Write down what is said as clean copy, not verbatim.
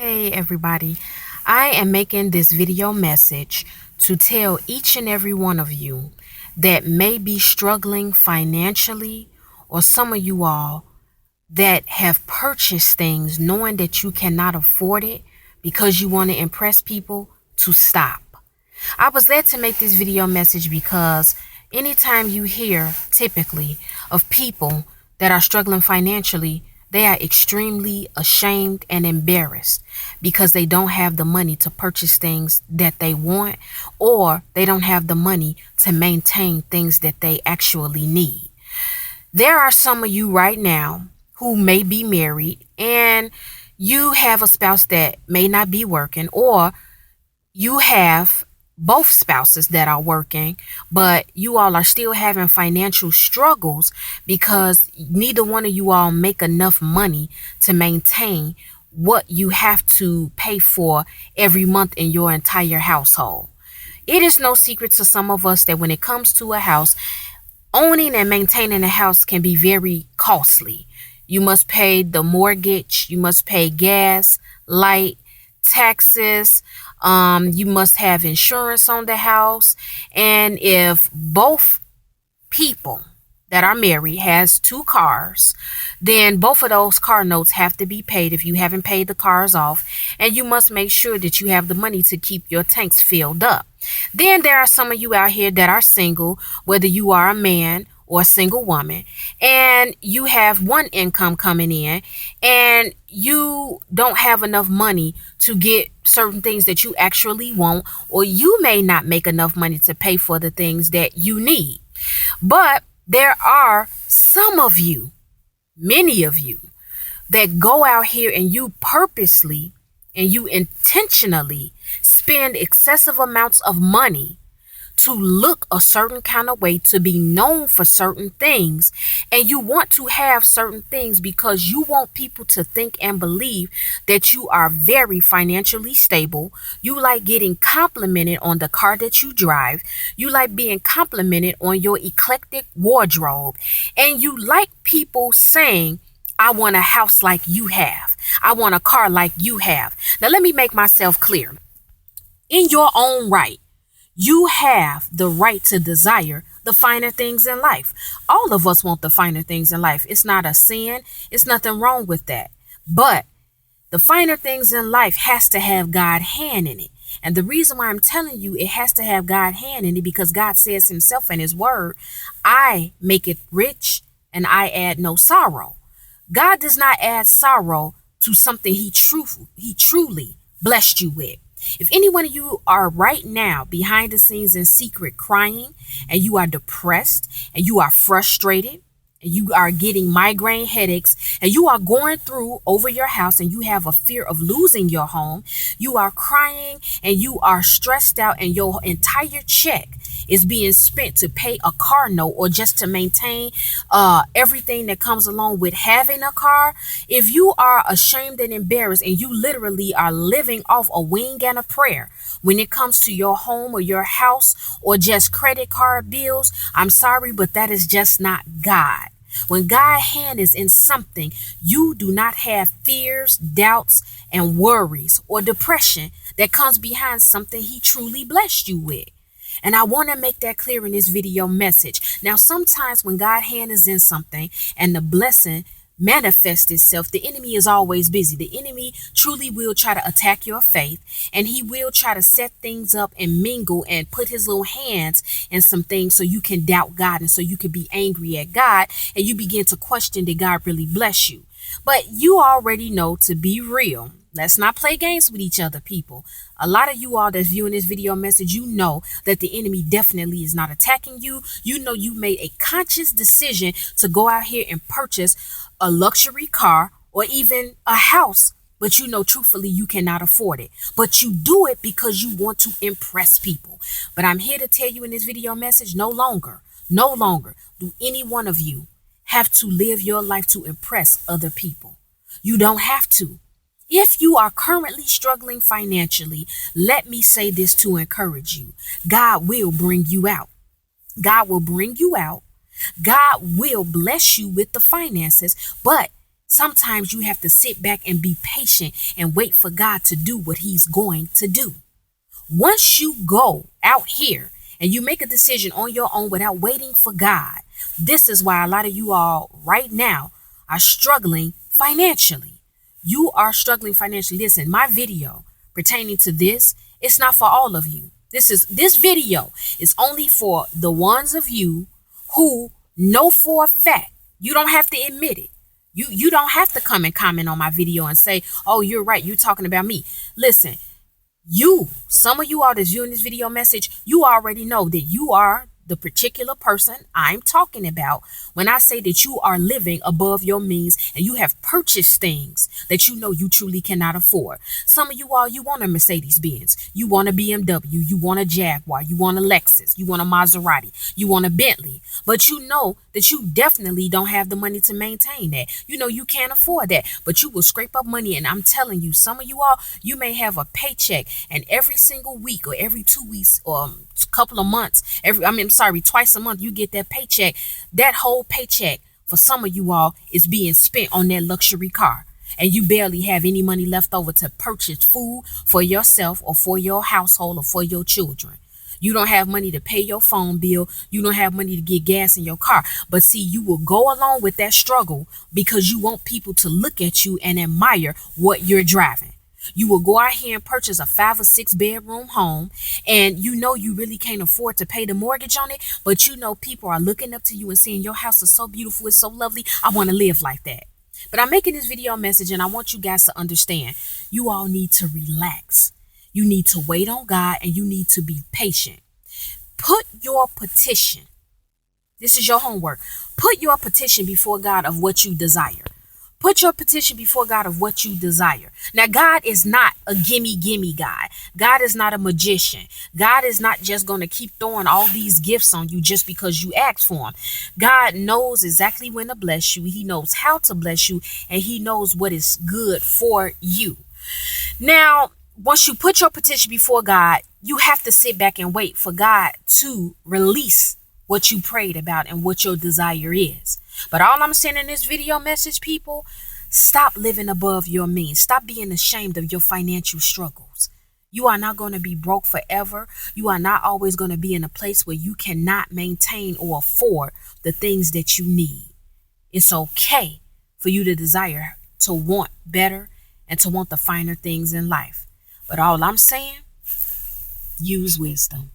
Hey everybody, I am making this video message to tell each and every one of you that may be struggling financially, or some of you all that have purchased things knowing that you cannot afford it because you want to impress people, to stop. I was led to make this video message because anytime you hear typically of people that are struggling financially, they are extremely ashamed and embarrassed because they don't have the money to purchase things that they want, or they don't have the money to maintain things that they actually need. There are some of you right now who may be married and you have a spouse that may not be working, or you have both spouses that are working, but you all are still having financial struggles because neither one of you all make enough money to maintain what you have to pay for every month in your entire household. It is no secret to some of us that when it comes to a house, owning and maintaining a house can be very costly. You must pay the mortgage, you must pay gas, light, taxes, you must have insurance on the house. And if both people that are married has two cars, then both of those car notes have to be paid if you haven't paid the cars off, and you must make sure that you have the money to keep your tanks filled up. Then there are some of you out here that are single, whether you are a man or a single woman, and you have one income coming in and you don't have enough money to get certain things that you actually want, or you may not make enough money to pay for the things that you need. But there are some of you, many of you, that go out here and you purposely and you intentionally spend excessive amounts of money to look a certain kind of way, to be known for certain things. And you want to have certain things because you want people to think and believe that you are very financially stable. You like getting complimented on the car that you drive. You like being complimented on your eclectic wardrobe. And you like people saying, I want a house like you have. I want a car like you have. Now, let me make myself clear. In your own right, you have the right to desire the finer things in life. All of us want the finer things in life. It's not a sin. It's nothing wrong with that. But the finer things in life has to have God's hand in it. And the reason why I'm telling you it has to have God's hand in it, because God says himself in his word, I make it rich and I add no sorrow. God does not add sorrow to something he truly blessed you with. If any one of you are right now behind the scenes in secret crying, and you are depressed, and you are frustrated, and you are getting migraine headaches, and you are going through over your house, and you have a fear of losing your home, you are crying and you are stressed out, and your entire check is being spent to pay a car note or just to maintain everything that comes along with having a car. If you are ashamed and embarrassed and you literally are living off a wing and a prayer when it comes to your home or your house or just credit card bills, I'm sorry, but that is just not God. When God's hand is in something, you do not have fears, doubts, and worries or depression that comes behind something he truly blessed you with. And I want to make that clear in this video message. Now, sometimes when God's hand is in something and the blessing manifests itself, the enemy is always busy. The enemy truly will try to attack your faith, and he will try to set things up and mingle and put his little hands in some things so you can doubt God, and so you can be angry at God and you begin to question, did God really bless you? But you already know, to be real, let's not play games with each other, people. A lot of you all that's viewing this video message, you know that the enemy definitely is not attacking you. You know you made a conscious decision to go out here and purchase a luxury car or even a house, but you know truthfully you cannot afford it. But you do it because you want to impress people. But I'm here to tell you in this video message, no longer do any one of you have to live your life to impress other people. You don't have to. If you are currently struggling financially, let me say this to encourage you. God will bring you out. God will bring you out. God will bless you with the finances, but Sometimes you have to sit back and be patient and wait for God to do what he's going to do. Once you go out here and you make a decision on your own without waiting for God, this is why a lot of you all right now are struggling financially. You are struggling financially. Listen, my video pertaining to this, it's not for all of you. This video is only for the ones of you who know for a fact. You don't have to admit it. You don't have to come and comment on my video and say, oh, you're right, you're talking about me. Listen, some of you all that's viewing this video message, you already know that you are the particular person I'm talking about when I say that you are living above your means and you have purchased things that you know you truly cannot afford. Some of you all, you want a Mercedes Benz, you want a BMW, you want a Jaguar, you want a Lexus, you want a Maserati, you want a Bentley, but you know that you definitely don't have the money to maintain that. You know you can't afford that, but you will scrape up money. And I'm telling you, some of you all, you may have a paycheck and every single week or every 2 weeks or a couple of months, twice a month, you get that paycheck. That whole paycheck for some of you all is being spent on that luxury car. And you barely have any money left over to purchase food for yourself or for your household or for your children. You don't have money to pay your phone bill. You don't have money to get gas in your car. But see, you will go along with that struggle because you want people to look at you and admire what you're driving. You will go out here and purchase a 5 or 6 bedroom home, and you know you really can't afford to pay the mortgage on it, but you know people are looking up to you and saying your house is so beautiful, it's so lovely, I want to live like that. But I'm making this video message and I want you guys to understand, you all need to relax. You need to wait on God and you need to be patient. Put your petition. This is your homework. Put your petition before God of what you desire. Put your petition before God of what you desire. Now, God is not a gimme God. God is not a magician. God is not just going to keep throwing all these gifts on you just because you ask for them. God knows exactly when to bless you. He knows how to bless you, and he knows what is good for you. Now, once you put your petition before God, you have to sit back and wait for God to release what you prayed about and what your desire is. But all I'm saying in this video message, people, stop living above your means. Stop being ashamed of your financial struggles. You are not going to be broke forever. You are not always going to be in a place where you cannot maintain or afford the things that you need. It's okay for you to desire, to want better, and to want the finer things in life. But all I'm saying, use wisdom.